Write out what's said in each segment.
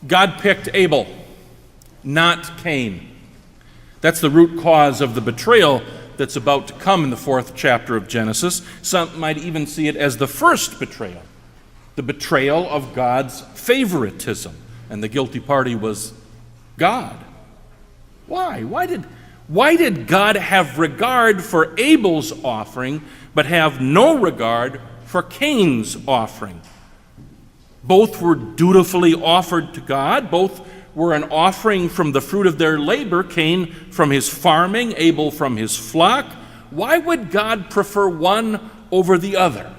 God picked Abel, not Cain. That's the root cause of the betrayal that's about to come in the 4th chapter of Genesis. Some might even see it as the first betrayal, the betrayal of God's favoritism. And the guilty party was God. Why? Why did God have regard for Abel's offering, but have no regard for Cain's offering? Both were dutifully offered to God. Both were an offering from the fruit of their labor, Cain from his farming, Abel from his flock. Why would God prefer one over the other?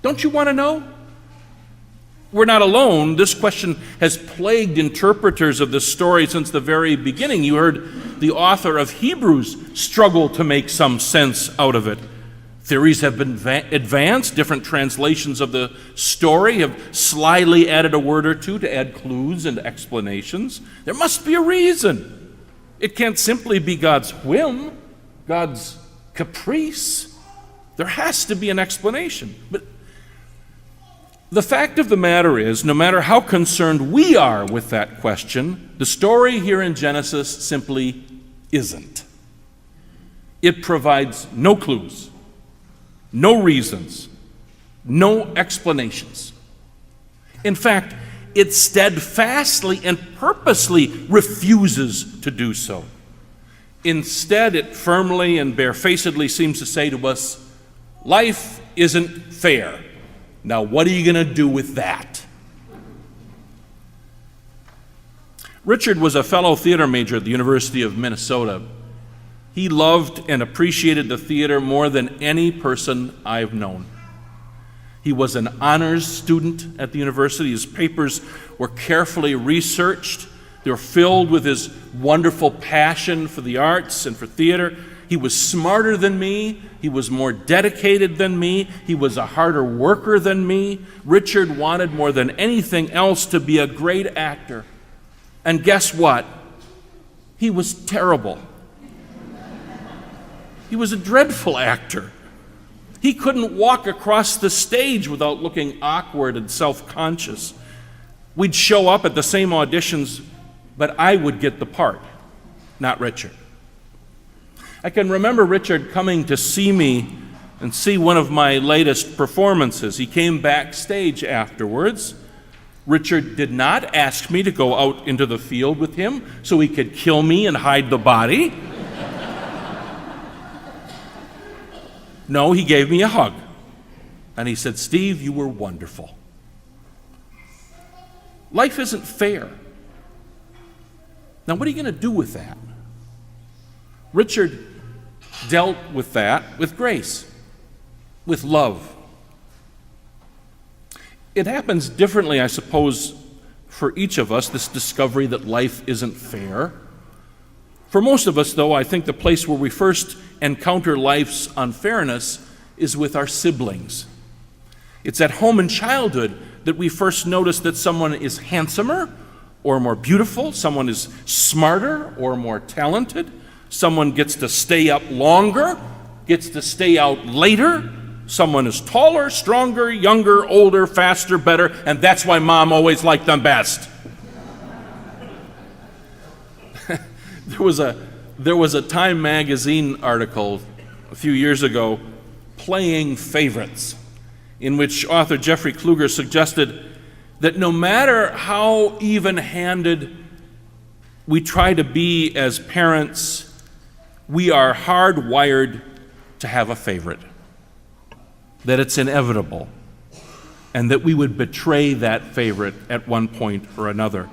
Don't you want to know? We're not alone. This question has plagued interpreters of this story since the very beginning. You heard the author of Hebrews struggle to make some sense out of it. Theories have been advanced. Different translations of the story have slyly added a word or two to add clues and explanations. There must be a reason. It can't simply be God's whim, God's caprice. There has to be an explanation. But the fact of the matter is, no matter how concerned we are with that question, the story here in Genesis simply isn't. It provides no clues, no reasons, no explanations. In fact, it steadfastly and purposely refuses to do so. Instead, it firmly and barefacedly seems to say to us, life isn't fair. Now, what are you going to do with that? Richard was a fellow theater major at the University of Minnesota. He loved and appreciated the theater more than any person I've known. He was an honors student at the university. His papers were carefully researched. They were filled with his wonderful passion for the arts and for theater. He was smarter than me. He was more dedicated than me. He was a harder worker than me. Richard wanted more than anything else to be a great actor. And guess what? He was terrible. He was a dreadful actor. He couldn't walk across the stage without looking awkward and self-conscious. We'd show up at the same auditions, but I would get the part, not Richard. I can remember Richard coming to see me and see one of my latest performances. He came backstage afterwards. Richard did not ask me to go out into the field with him so he could kill me and hide the body. No, he gave me a hug. And he said, "Steve, you were wonderful." Life isn't fair. Now, what are you going to do with that? Richard dealt with that with grace, with love. It happens differently, I suppose, for each of us, this discovery that life isn't fair. For most of us, though, I think the place where we first encounter life's unfairness is with our siblings. It's at home in childhood that we first notice that someone is handsomer or more beautiful, someone is smarter or more talented, someone gets to stay up longer, gets to stay out later, someone is taller, stronger, younger, older, faster, better, and that's why Mom always liked them best. There was a Time magazine article a few years ago, Playing Favorites, in which author Jeffrey Kluger suggested that no matter how even-handed we try to be as parents, we are hardwired to have a favorite, that it's inevitable, and that we would betray that favorite at one point or another.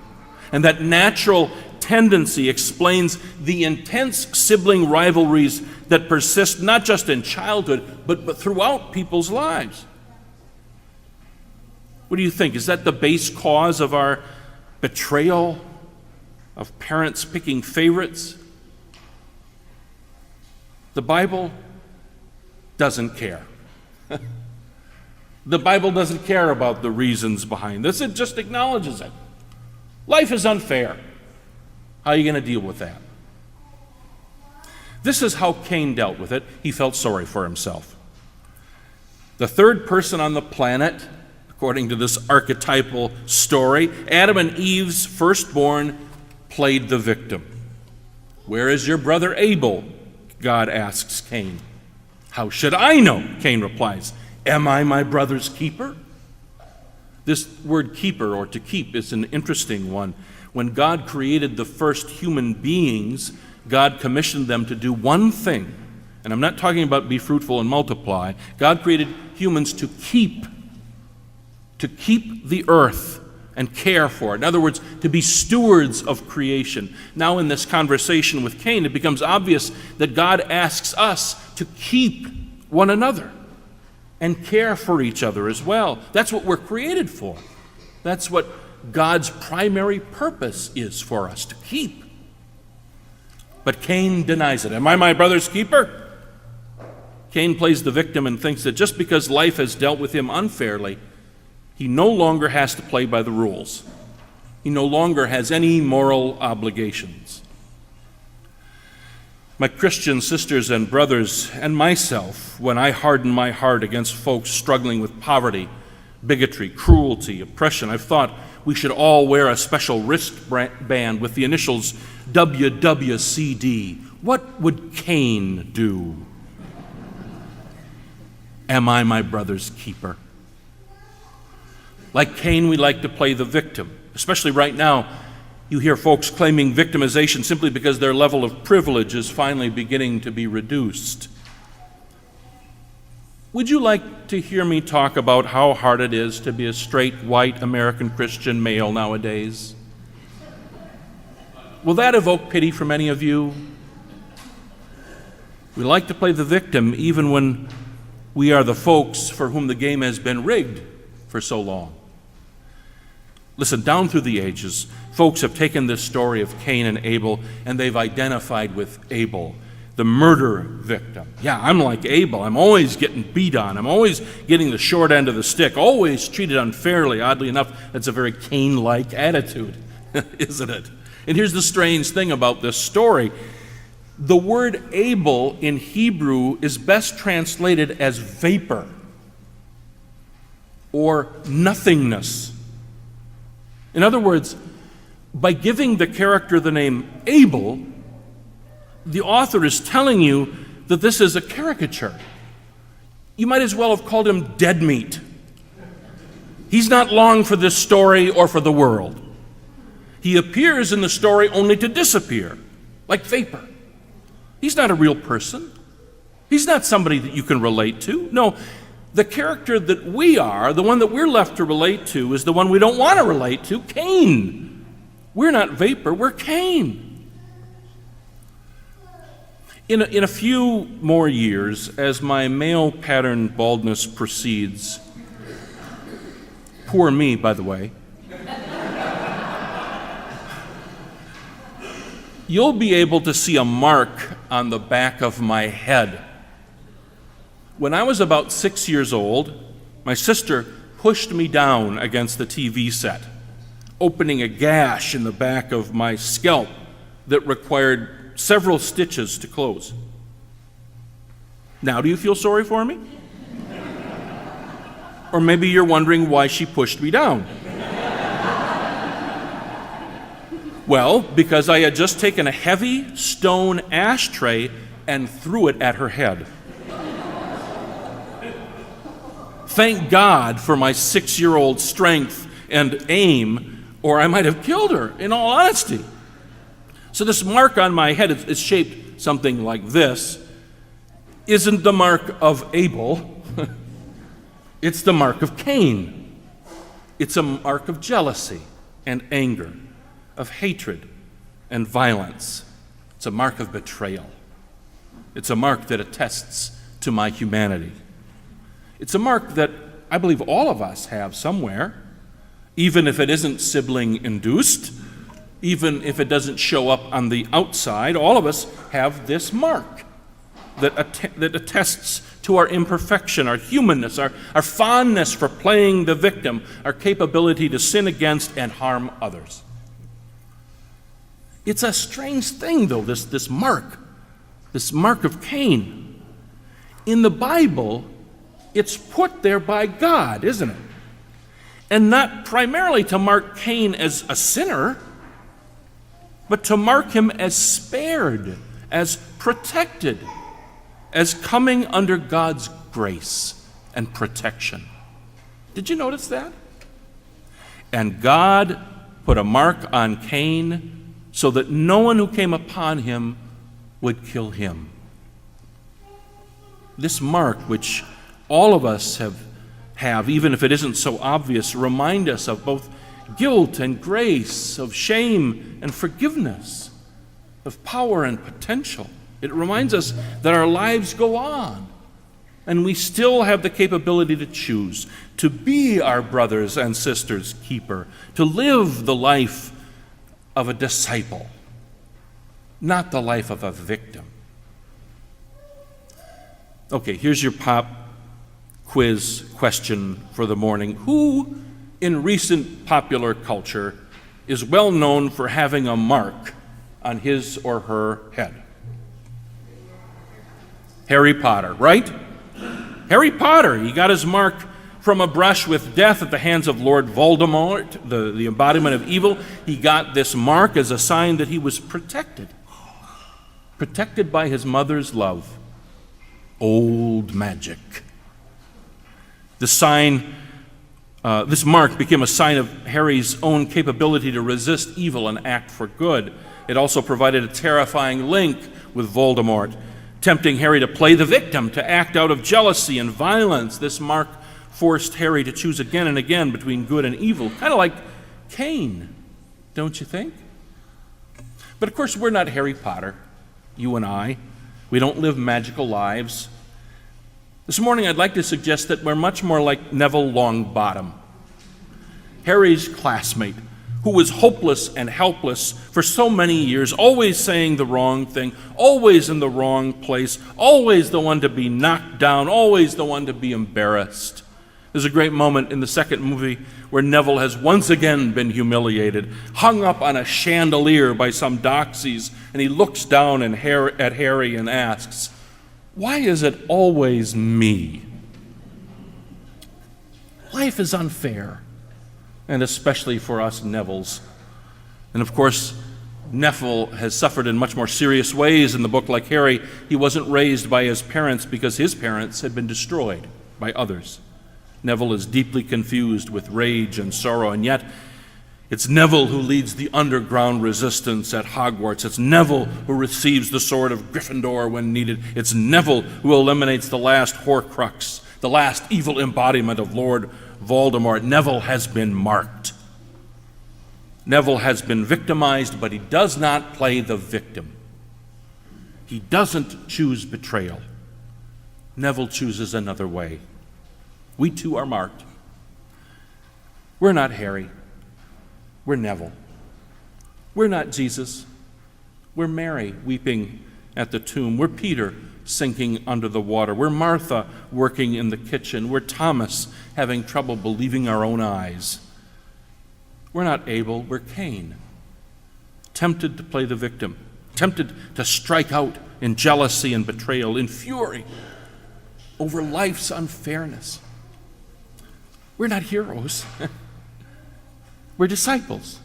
And that natural tendency explains the intense sibling rivalries that persist not just in childhood, but throughout people's lives. What do you think? Is that the base cause of our betrayal, of parents picking favorites? The Bible doesn't care. The Bible doesn't care about the reasons behind this. It just acknowledges it. Life is unfair. How are you going to deal with that? This is how Cain dealt with it. He felt sorry for himself. The third person on the planet, according to this archetypal story. Adam and Eve's firstborn played the victim. "Where is your brother Abel?" God asks Cain. "How should I know?" Cain replies. "Am I my brother's keeper?" This word keeper, or to keep, is an interesting one. When God created the first human beings, God commissioned them to do one thing. And I'm not talking about be fruitful and multiply. God created humans to keep the earth and care for it. In other words, to be stewards of creation. Now in this conversation with Cain, it becomes obvious that God asks us to keep one another and care for each other as well. That's what we're created for. That's what God's primary purpose is for us, to keep. But Cain denies it. "Am I my brother's keeper?" Cain plays the victim and thinks that just because life has dealt with him unfairly, he no longer has to play by the rules. He no longer has any moral obligations. My Christian sisters and brothers, and myself, when I harden my heart against folks struggling with poverty, bigotry, cruelty, oppression, I've thought we should all wear a special wristband with the initials WWCD. What would Cain do? Am I my brother's keeper? Like Cain, we like to play the victim. Especially right now, you hear folks claiming victimization simply because their level of privilege is finally beginning to be reduced. Would you like to hear me talk about how hard it is to be a straight, white, American Christian male nowadays? Will that evoke pity from any of you? We like to play the victim even when we are the folks for whom the game has been rigged for so long. Listen, down through the ages, folks have taken this story of Cain and Abel and they've identified with Abel, the murder victim. Yeah, I'm like Abel. I'm always getting beat on. I'm always getting the short end of the stick, always treated unfairly. Oddly enough, that's a very Cain-like attitude, isn't it? And here's the strange thing about this story. The word Abel in Hebrew is best translated as vapor or nothingness. In other words, by giving the character the name Abel, the author is telling you that this is a caricature. You might as well have called him dead meat. He's not long for this story or for the world. He appears in the story only to disappear, like vapor. He's not a real person. He's not somebody that you can relate to. No, the character that we are, the one that we're left to relate to, is the one we don't want to relate to, Cain. We're not vapor, we're Cain. In a few more years, as my male pattern baldness proceeds, poor me, by the way, you'll be able to see a mark on the back of my head. When I was about 6 years old, my sister pushed me down against the TV set, opening a gash in the back of my scalp that required several stitches to close. Now, do you feel sorry for me? Or maybe you're wondering why she pushed me down. Well, because I had just taken a heavy stone ashtray and threw it at her head. Thank God for my 6-year-old strength and aim, or I might have killed her, in all honesty. So this mark on my head is shaped something like this. Isn't the mark of Abel, it's the mark of Cain. It's a mark of jealousy and anger, of hatred and violence. It's a mark of betrayal. It's a mark that attests to my humanity. It's a mark that I believe all of us have somewhere, even if it isn't sibling-induced, even if it doesn't show up on the outside. All of us have this mark that attests to our imperfection, our humanness, our fondness for playing the victim, our capability to sin against and harm others. It's a strange thing, though, this mark of Cain. In the Bible, it's put there by God, isn't it? And not primarily to mark Cain as a sinner, but to mark him as spared, as protected, as coming under God's grace and protection. Did you notice that? And God put a mark on Cain so that no one who came upon him would kill him. This mark, which all of us have, even if it isn't so obvious, remind us of both guilt and grace, of shame and forgiveness, of power and potential. It reminds us that our lives go on, and we still have the capability to choose, to be our brothers and sisters' keeper, to live the life of a disciple, not the life of a victim. Okay, here's your pop quiz question for the morning. Who in recent popular culture is well known for having a mark on his or her head? Harry Potter, right? Harry Potter, he got his mark from a brush with death at the hands of Lord Voldemort, the embodiment of evil. He got this mark as a sign that he was protected by his mother's love. Old magic. This mark became a sign of Harry's own capability to resist evil and act for good. It also provided a terrifying link with Voldemort, tempting Harry to play the victim, to act out of jealousy and violence. This mark forced Harry to choose again and again between good and evil, kind of like Cain, don't you think? But of course, we're not Harry Potter, you and I. We don't live magical lives. This morning, I'd like to suggest that we're much more like Neville Longbottom, Harry's classmate, who was hopeless and helpless for so many years, always saying the wrong thing, always in the wrong place, always the one to be knocked down, always the one to be embarrassed. There's a great moment in the second movie where Neville has once again been humiliated, hung up on a chandelier by some doxies, and he looks down at Harry and asks, "Why is it always me?" Life is unfair, and especially for us Nevilles. And of course, Neville has suffered in much more serious ways in the book. Like Harry, he wasn't raised by his parents because his parents had been destroyed by others. Neville is deeply confused with rage and sorrow, and yet it's Neville who leads the underground resistance at Hogwarts. It's Neville who receives the sword of Gryffindor when needed. It's Neville who eliminates the last Horcrux, the last evil embodiment of Lord Voldemort. Neville has been marked. Neville has been victimized, but he does not play the victim. He doesn't choose betrayal. Neville chooses another way. We too are marked. We're not Harry. We're Neville. We're not Jesus. We're Mary weeping at the tomb. We're Peter sinking under the water. We're Martha working in the kitchen. We're Thomas having trouble believing our own eyes. We're not Abel. We're Cain, tempted to play the victim, tempted to strike out in jealousy and betrayal, in fury over life's unfairness. We're not heroes. We're disciples.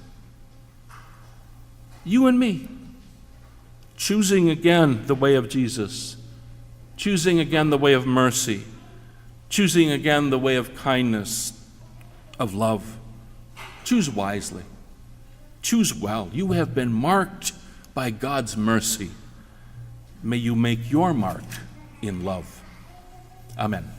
You and me, choosing again the way of Jesus, choosing again the way of mercy, choosing again the way of kindness, of love. Choose wisely. Choose well. You have been marked by God's mercy. May you make your mark in love. Amen.